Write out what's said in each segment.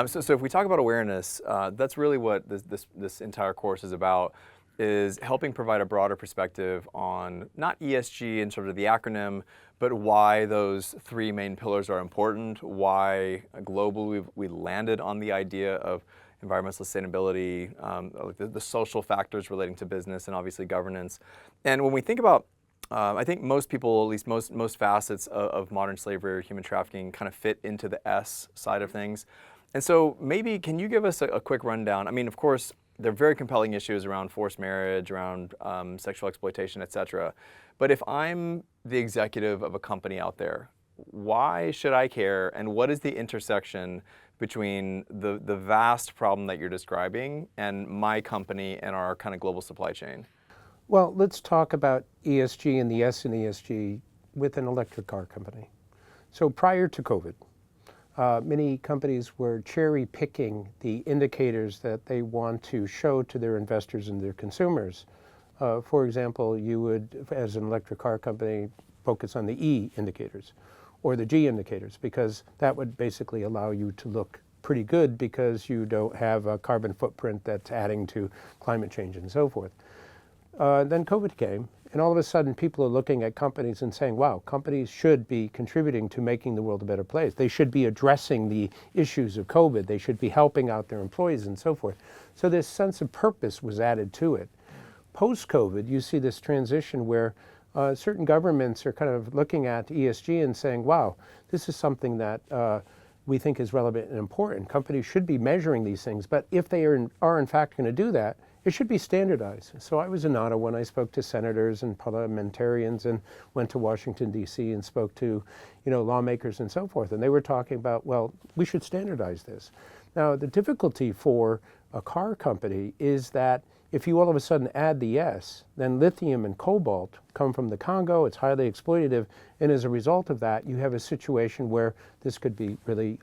So if we talk about awareness, that's really what this entire course is about, is helping provide a broader perspective on not ESG in sort of the acronym, but why those three main pillars are important, why globally we landed on the idea of environmental sustainability, like the social factors relating to business, and obviously governance. And when we think about I think most people, at least most facets of modern slavery or human trafficking, kind of fit into the S side of things. And so maybe can you give us a quick rundown? I mean, of course, there are very compelling issues around forced marriage, around sexual exploitation, et cetera. But if I'm the executive of a company out there, why should I care? And what is the intersection between the vast problem that you're describing and my company and our kind of global supply chain? Well, let's talk about ESG and the S in ESG with an electric car company. So prior to COVID, many companies were cherry picking the indicators that they want to show to their investors and their consumers. For example, you would, as an electric car company, focus on the E indicators or the G indicators, because that would basically allow you to look pretty good because you don't have a carbon footprint that's adding to climate change and so forth. Then COVID came, and all of a sudden people are looking at companies and saying, wow, companies should be contributing to making the world a better place. They should be addressing the issues of COVID. They should be helping out their employees and so forth. So this sense of purpose was added to it. Post-COVID, you see this transition where certain governments are kind of looking at ESG and saying, wow, this is something that we think is relevant and important. Companies should be measuring these things, but if they are in fact going to do that, it should be standardized. So I was in Ottawa when I spoke to senators and parliamentarians and went to Washington, D.C. and spoke to, lawmakers and so forth. And they were talking about, well, we should standardize this. Now, the difficulty for a car company is that if you all of a sudden add the S, then lithium and cobalt come from the Congo, it's highly exploitative, and as a result of that, you have a situation where this could be really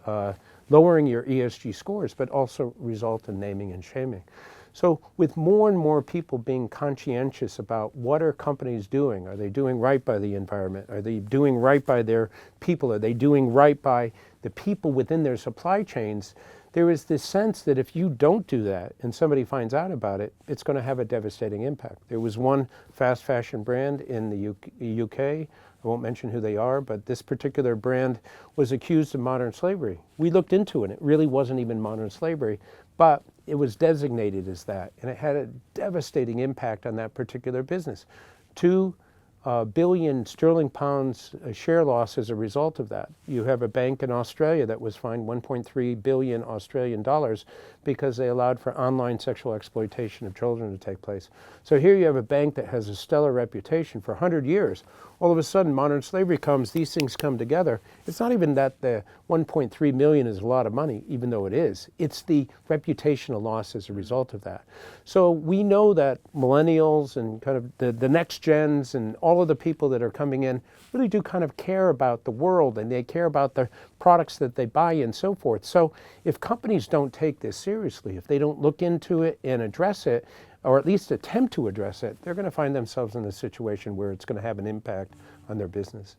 lowering your ESG scores, but also result in naming and shaming. So with more and more people being conscientious about what are companies doing, are they doing right by the environment? Are they doing right by their people? Are they doing right by the people within their supply chains? There is this sense that if you don't do that and somebody finds out about it, it's going to have a devastating impact. There was one fast fashion brand in the UK, I won't mention who they are, but this particular brand was accused of modern slavery. We looked into it, it really wasn't even modern slavery, but it was designated as that, and it had a devastating impact on that particular business. 2 billion sterling pounds share loss as a result of that. You have a bank in Australia that was fined 1.3 billion Australian dollars because they allowed for online sexual exploitation of children to take place. So here you have a bank that has a stellar reputation for 100 years. All of a sudden modern slavery comes, these things come together. It's not even that the 1.3 million is a lot of money, even though it is. It's the reputational loss as a result of that. So we know that millennials and kind of the next gens and all of the people that are coming in really do kind of care about the world, and they care about the products that they buy and so forth. So if companies don't take this seriously, if they don't look into it and address it, or at least attempt to address it, they're going to find themselves in a situation where it's going to have an impact on their business.